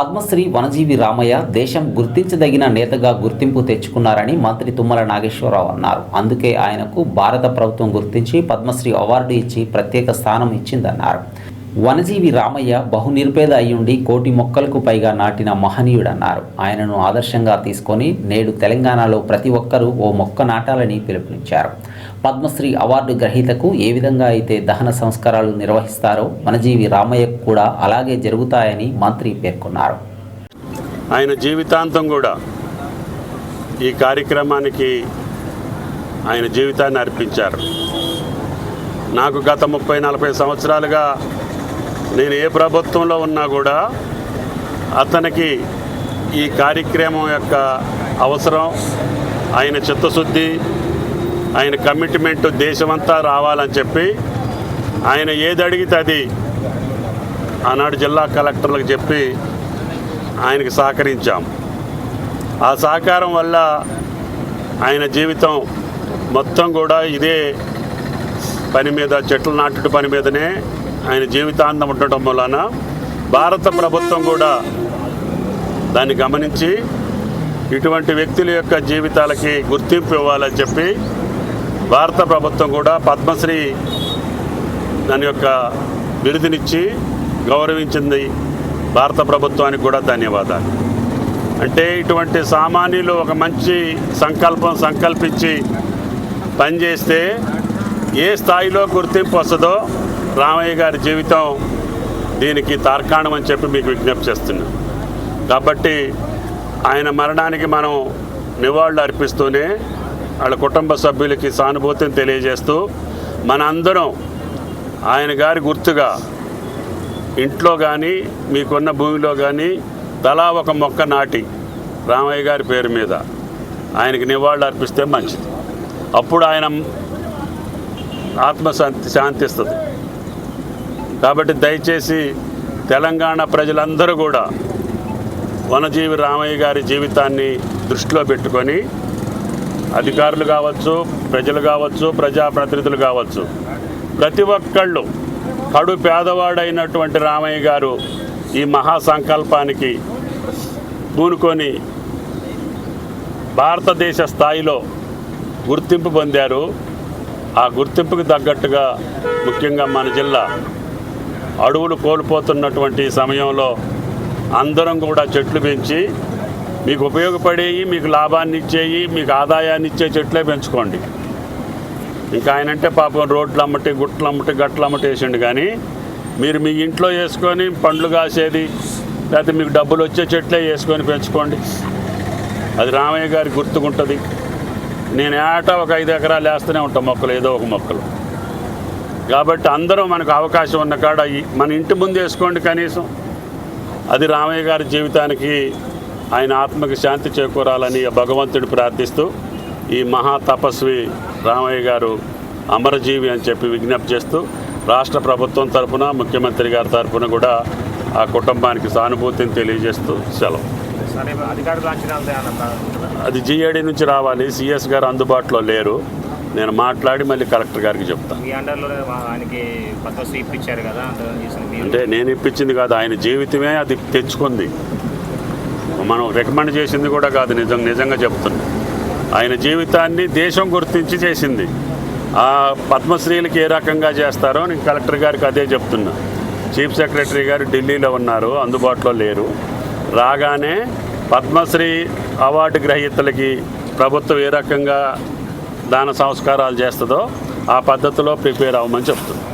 పద్మశ్రీ వనజీవి రామయ్య దేశం గుర్తించదగిన నేతగా గుర్తింపు తెచ్చుకున్నారని మంత్రి తుమ్మల నాగేశ్వరరావు అన్నారు. అందుకే ఆయనకు భారత ప్రభుత్వం గుర్తించి పద్మశ్రీ అవార్డు ఇచ్చి ప్రత్యేక స్థానం ఇచ్చిందన్నారు. వనజీవి రామయ్య బహునిర్పేద అయ్యుండి 1 కోటి మొక్కలకు పైగా నాటిన మహనీయుడన్నారు. ఆయనను ఆదర్శంగా తీసుకొని నేడు తెలంగాణలో ప్రతి ఒక్కరూ ఓ మొక్క నాటాలని పిలుపునిచ్చారు. పద్మశ్రీ అవార్డు గ్రహీతకు ఏ విధంగా అయితే దహన సంస్కారాలు నిర్వహిస్తారో వనజీవి రామయ్యకు కూడా అలాగే జరుగుతాయని మంత్రి పేర్కొన్నారు. ఆయన జీవితాంతం కూడా ఈ కార్యక్రమానికి ఆయన జీవితాన్ని అర్పించారు. నాకు గత 30-40 సంవత్సరాలుగా నేను ఏ ప్రభుత్వంలో ఉన్నా కూడా అతనికి ఈ కార్యక్రమం యొక్క అవసరం, ఆయన చిత్తశుద్ధి, ఆయన కమిట్మెంట్ దేశమంతా రావాలని చెప్పి ఆయన ఏది అడిగితే అది ఆనాడు జిల్లా కలెక్టర్లకు చెప్పి ఆయనకి సహకరించాం. ఆ సహకారం వల్ల ఆయన జీవితం మొత్తం కూడా ఇదే పని మీద, చెట్లు నాటుడు పని మీదనే ఆయన జీవితాంతం ఉండటం వలన భారత ప్రభుత్వం కూడా దాన్ని గమనించి ఇటువంటి వ్యక్తుల యొక్క జీవితాలకి గుర్తింపు ఇవ్వాలని చెప్పి భారత ప్రభుత్వం కూడా పద్మశ్రీ దాని యొక్క బిరుదునిచ్చి గౌరవించింది. భారత ప్రభుత్వానికి కూడా ధన్యవాదాలు. అంటే ఇటువంటి సామాన్యులు ఒక మంచి సంకల్పించి పనిచేస్తే ఏ స్థాయిలో గుర్తింపు వస్తుందో రామయ్య గారి జీవితం దీనికి తార్కాణం అని చెప్పి మీకు విజ్ఞప్తి చేస్తున్నాం. కాబట్టి ఆయన మరణానికి మనం నివాళులు అర్పిస్తూనే వాళ్ళ కుటుంబ సభ్యులకి సానుభూతిని తెలియజేస్తూ మన అందరం ఆయన గారి గుర్తుగా ఇంట్లో కానీ మీకున్న భూమిలో కానీ తలా ఒక మొక్క నాటి రామయ్య గారి పేరు మీద ఆయనకి నివాళులు అర్పిస్తే మంచిది. అప్పుడు ఆయన శాంతిస్తుంది. కాబట్టి దయచేసి తెలంగాణ ప్రజలందరూ కూడా వనజీవి రామయ్య గారి జీవితాన్ని దృష్టిలో పెట్టుకొని అధికారులు కావచ్చు, ప్రజలు కావచ్చు, ప్రజాప్రతినిధులు కావచ్చు, ప్రతి ఒక్కళ్ళు కడు పేదవాడైనటువంటి రామయ్య గారు ఈ మహాసంకల్పానికి పూనుకొని భారతదేశ స్థాయిలో గుర్తింపు పొందారు. ఆ గుర్తింపుకు తగ్గట్టుగా ముఖ్యంగా మన జిల్లా అడవులు కోల్పోతున్నటువంటి సమయంలో అందరం కూడా చెట్లు పెంచి మీకు ఉపయోగపడేవి, మీకు లాభాన్ని ఇచ్చేవి, మీకు ఆదాయాన్ని ఇచ్చే చెట్లే పెంచుకోండి. ఇంకా ఆయనంటే పాపం రోడ్లు అమ్మటి, గుట్లు అమ్మటి, గట్లు అమ్మటి వేసిండు. కానీ మీరు మీ ఇంట్లో వేసుకొని పండ్లు కాసేది లేకపోతే మీకు డబ్బులు వచ్చే చెట్లే వేసుకొని పెంచుకోండి. అది రామయ్య గారి గుర్తుకుంటుంది. నేను ఏటా ఒక 5 ఎకరాలు వేస్తూనే ఉంటాం మొక్కలు, ఏదో ఒక మొక్కలు. కాబట్టి అందరూ మనకు అవకాశం ఉన్న కాడ మన ఇంటి ముందు వేసుకోండి కనీసం. అది రామయ్య గారి జీవితానికి, ఆయన ఆత్మకి శాంతి చేకూరాలని భగవంతుడు ప్రార్థిస్తూ ఈ మహా తపస్వి రామయ్య గారు అమరజీవి అని చెప్పి విజ్ఞప్తి చేస్తూ రాష్ట్ర ప్రభుత్వం తరఫున, ముఖ్యమంత్రి గారి తరఫున కూడా ఆ కుటుంబానికి సానుభూతిని తెలియజేస్తూ సెలవు. అది జిఏడి నుంచి రావాలి. సిఎస్ గారు అందుబాటులో లేరు. నేను మాట్లాడి మళ్ళీ కలెక్టర్ గారికి చెప్తాను. అంటే నేను ఇప్పించింది కాదు, ఆయన జీవితమే అది తెచ్చుకుంది. మనం రికమెండ్ చేసింది కూడా కాదు. నిజంగా చెప్తున్నా, ఆయన జీవితాన్ని దేశం గుర్తించి చేసింది. ఆ పద్మశ్రీలకి ఏ రకంగా చేస్తారో నేను కలెక్టర్ గారికి అదే చెప్తున్నా. చీఫ్ సెక్రటరీ గారు ఢిల్లీలో ఉన్నారు, అందుబాటులో లేరు. రాగానే పద్మశ్రీ అవార్డు గ్రహీతలకి ప్రభుత్వం ఏ రకంగా దాన సంస్కారాలు చేస్తుందో ఆ పద్ధతిలో ప్రిపేర్ అవ్వమని చెప్తున్నాను.